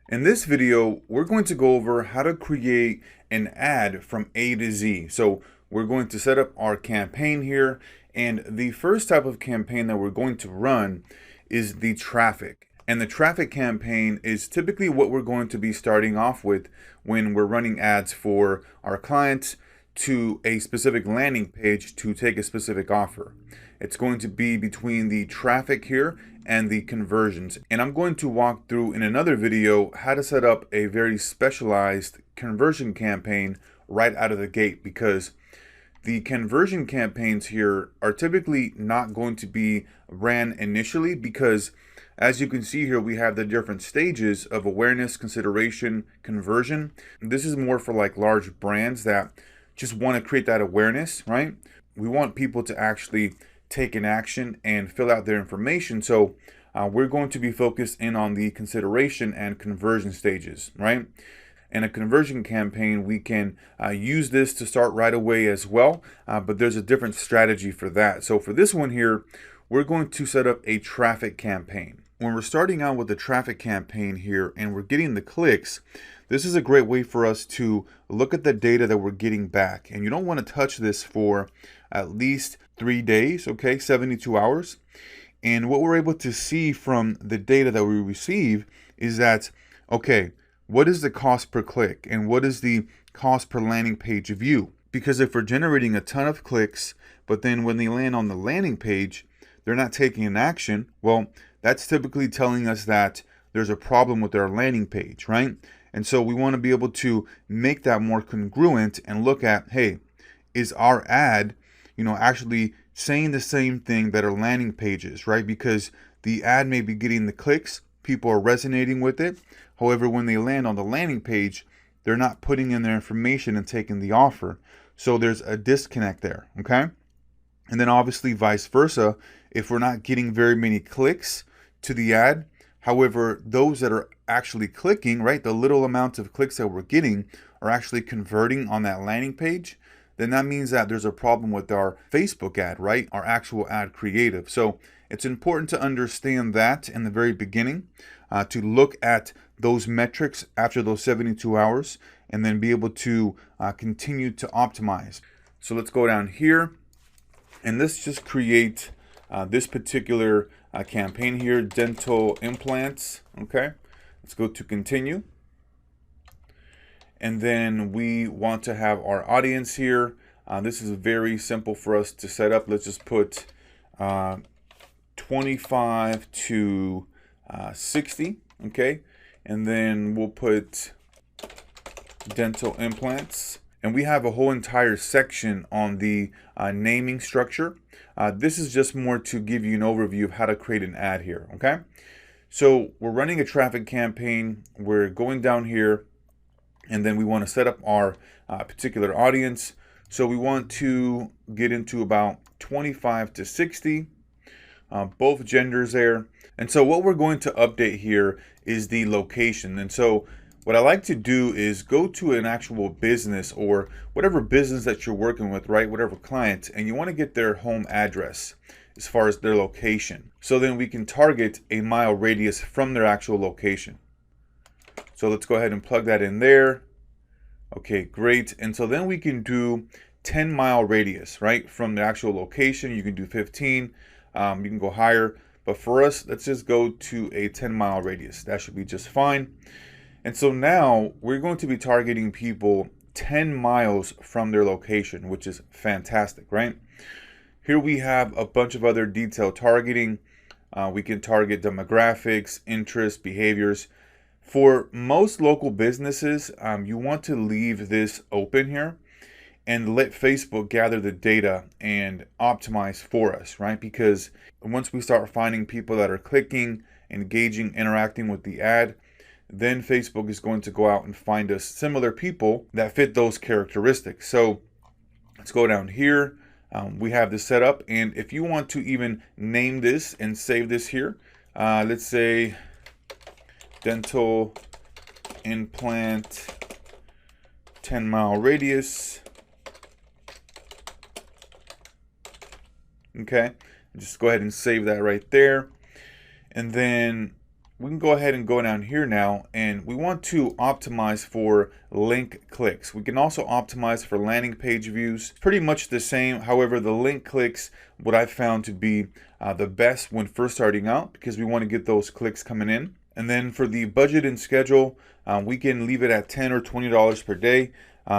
In this video, we're going to go over how to create an ad from A to Z. So we're going to set up our campaign here. And the first type of campaign that we're going to run is the traffic. And the traffic campaign is typically what we're going to be starting off with when we're running ads for our clients to a specific landing page to take a specific offer. It's going to be between the traffic here and the conversions. And I'm going to walk through in another video how to set up a very specialized conversion campaign right out of the gate, because the conversion campaigns here are typically not going to be ran initially, because as you can see here, we have the different stages of awareness, consideration, conversion. This is more for like large brands that just want to create that awareness, right? We want people to actually take an action and fill out their information. So we're going to be focused in on the consideration and conversion stages, right? In a conversion campaign, we can use this to start right away as well, but there's a different strategy for that. So for this one here, we're going to set up a traffic campaign. When we're starting out with the traffic campaign here and we're getting the clicks, this is a great way for us to look at the data that we're getting back. And you don't want to touch this for at least 3 days, okay, 72 hours. And what we're able to see from the data that we receive is that, okay, what is the cost per click and what is the cost per landing page view? Because if we're generating a ton of clicks, but then when they land on the landing page, they're not taking an action, well, that's typically telling us that there's a problem with our landing page, right? And so we want to be able to make that more congruent and look at, hey, is our ad, actually saying the same thing that our landing page is, right? Because the ad may be getting the clicks, people are resonating with it. However, when they land on the landing page, they're not putting in their information and taking the offer. So there's a disconnect there, okay? And then obviously vice versa, if we're not getting very many clicks to the ad, however, those that are actually clicking, right, the little amount of clicks that we're getting are actually converting on that landing page, then that means that there's a problem with our Facebook ad, right, our actual ad creative. So it's important to understand that in the very beginning, to look at those metrics after those 72 hours and then be able to continue to optimize. So let's go down here and let's just create this particular campaign here, dental implants. Okay, let's go to continue. And then we want to have our audience here. This is very simple for us to set up. Let's just put 25 to 60, okay? And then we'll put dental implants. And we have a whole entire section on the naming structure. This is just more to give you an overview of how to create an ad here, okay? So we're running a traffic campaign. We're going down here, and then we want to set up our particular audience. So we want to get into about 25 to 60, both genders there. And so what we're going to update here is the location. And so what I like to do is go to an actual business or whatever business that you're working with, right? Whatever client, and you want to get their home address as far as their location. So then we can target a mile radius from their actual location. So let's go ahead and plug that in there. Okay, great. And so then we can do 10-mile radius, right? From the actual location. You can do 15, you can go higher. But for us, let's just go to a 10-mile radius. That should be just fine. And so now we're going to be targeting people 10 miles from their location, which is fantastic, right? Here we have a bunch of other detailed targeting. We can target demographics, interests, behaviors. For most local businesses, you want to leave this open here and let Facebook gather the data and optimize for us, right? Because once we start finding people that are clicking, engaging, interacting with the ad, then Facebook is going to go out and find us similar people that fit those characteristics. So let's go down here. We have this set up, and if you want to even name this and save this here, let's say dental implant 10-mile radius. Okay, just go ahead and save that right there. And then we can go ahead and go down here now, and we want to optimize for link clicks. We can also optimize for landing page views. Pretty much the same. However, the link clicks, what I've found to be the best when first starting out, because we want to get those clicks coming in. And then for the budget and schedule, we can leave it at $10 or $20 per day,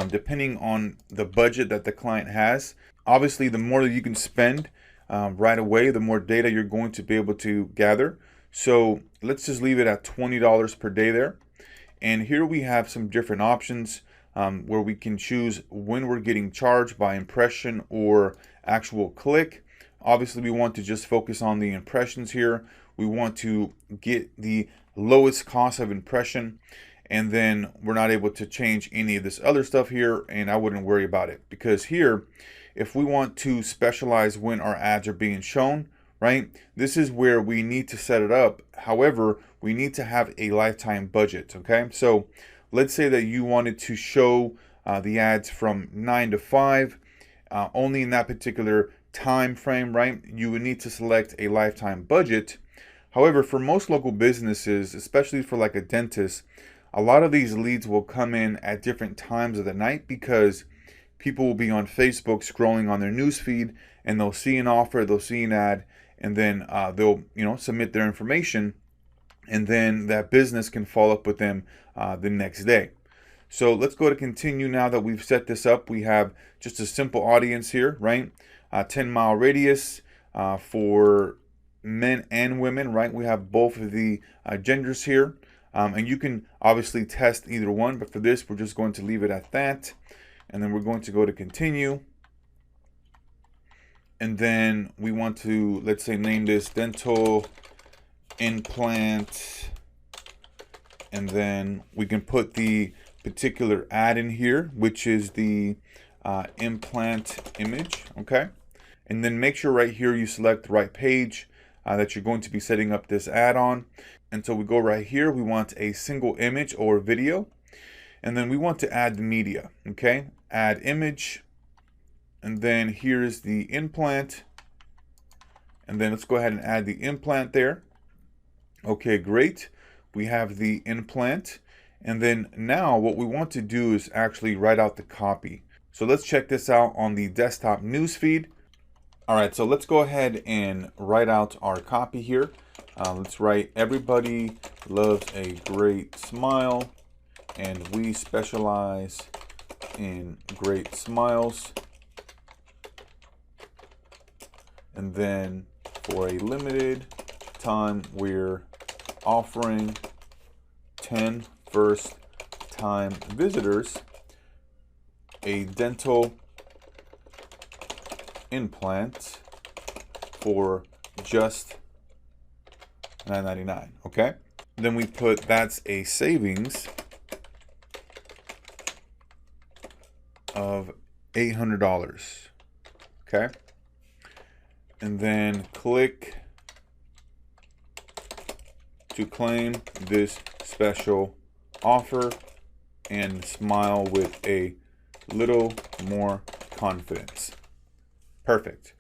depending on the budget that the client has. Obviously, the more that you can spend right away, the more data you're going to be able to gather. So let's just leave it at $20 per day there. And here we have some different options where we can choose when we're getting charged by impression or actual click. Obviously, we want to just focus on the impressions here. We want to get the lowest cost of impression, and then we're not able to change any of this other stuff here, and I wouldn't worry about it, because here, if we want to specialize when our ads are being shown, right, this is where we need to set it up. However, we need to have a lifetime budget. Okay, so let's say that you wanted to show the ads from 9 to 5 only in that particular time frame, right? You would need to select a lifetime budget. However, for most local businesses, especially for like a dentist, a lot of these leads will come in at different times of the night, because people will be on Facebook scrolling on their news feed, and they'll see an offer, they'll see an ad, and then they'll submit their information, and then that business can follow up with them the next day. So let's go to continue. Now that we've set this up, we have just a simple audience here, right? 10-mile radius for men and women, right? We have both of the genders here, and you can obviously test either one, but for this, we're just going to leave it at that. And then we're going to go to continue. And then we want to, let's say, name this dental implant. And then we can put the particular ad in here, which is the implant image. Okay. And then make sure right here you select the right page that you're going to be setting up this ad on. And so we go right here. We want a single image or video. And then we want to add the media. Okay. Add image, and then here's the implant, and then let's go ahead and add the implant there. Okay, great. We have the implant, and then now what we want to do is actually write out the copy. So let's check this out on the desktop newsfeed. All right, so let's go ahead and write out our copy here. Let's write, everybody loves a great smile, and we specialize in great smiles. And then for a limited time, we're offering 10 first-time visitors a dental implant for just $9.99. Okay, then we put that's a savings of $800. Okay, and then click to claim this special offer and smile with a little more confidence. Perfect.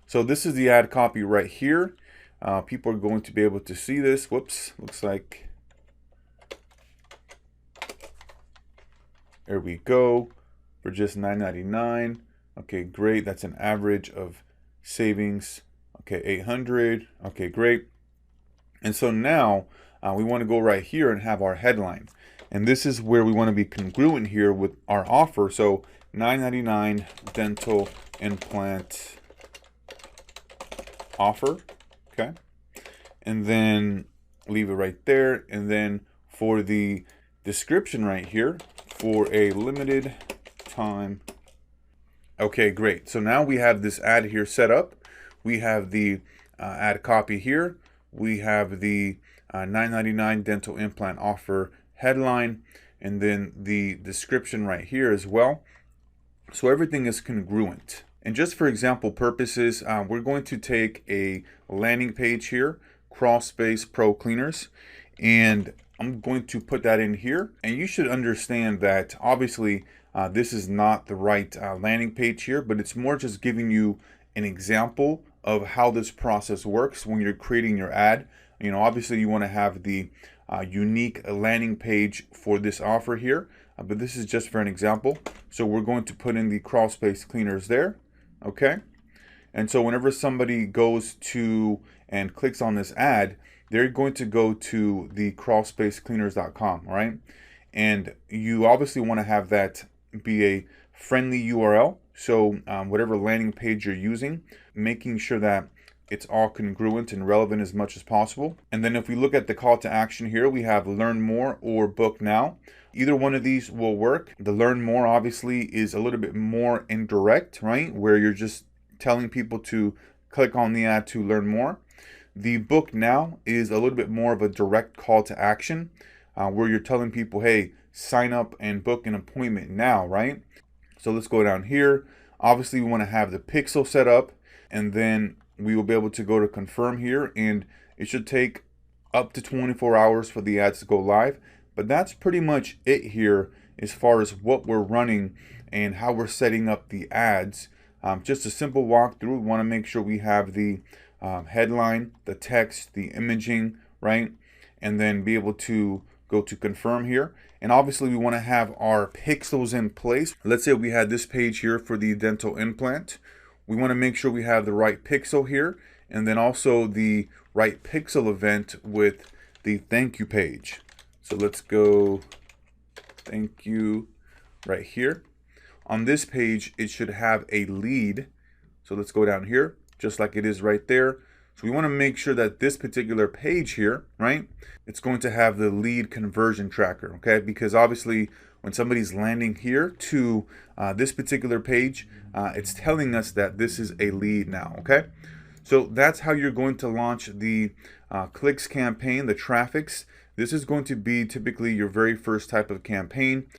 So this is the ad copy right here. People are going to be able to see this. Whoops, looks like, there we go. For just $9.99. Okay, great. That's an average of savings. Okay, 800. Okay, great. And so now we want to go right here and have our headline. And this is where we want to be congruent here with our offer. So $9.99 dental implant offer. Okay. And then leave it right there. And then for the description right here, for a limited time. Okay, great. So now we have this ad here set up. We have the ad copy here. We have the $9.99 dental implant offer headline, and then the description right here as well. So everything is congruent. And just for example purposes, we're going to take a landing page here, Crawl Space Pro Cleaners, and I'm going to put that in here. And you should understand that obviously this is not the right landing page here, but it's more just giving you an example of how this process works when you're creating your ad. You know, obviously you want to have the unique landing page for this offer here, but this is just for an example. So we're going to put in the crawl space cleaners there, okay? And so whenever somebody goes to and clicks on this ad, they're going to go to the crawlspacecleaners.com, right? And you obviously want to have that be a friendly URL. So whatever landing page you're using, making sure that it's all congruent and relevant as much as possible. And then if we look at the call to action here, we have learn more or book now. Either one of these will work. The learn more obviously is a little bit more indirect, right? Where you're just telling people to click on the ad to learn more. The book now is a little bit more of a direct call to action, where you're telling people, hey, sign up and book an appointment now, right? So let's go down here. Obviously, we want to have the pixel set up, and then we will be able to go to confirm here, and it should take up to 24 hours for the ads to go live. But that's pretty much it here as far as what we're running and how we're setting up the ads. Just a simple walkthrough. We want to make sure we have the headline, the text, the imaging, right? And then be able to go to confirm here. And obviously we want to have our pixels in place. Let's say we had this page here for the dental implant. We want to make sure we have the right pixel here, and then also the right pixel event with the thank you page. So let's go thank you right here. On this page, it should have a lead. So let's go down here, just like it is right there. So we want to make sure that this particular page here, right, it's going to have the lead conversion tracker, okay? Because obviously when somebody's landing here to this particular page, it's telling us that this is a lead now, okay? So that's how you're going to launch the clicks campaign, the traffics. This is going to be typically your very first type of campaign.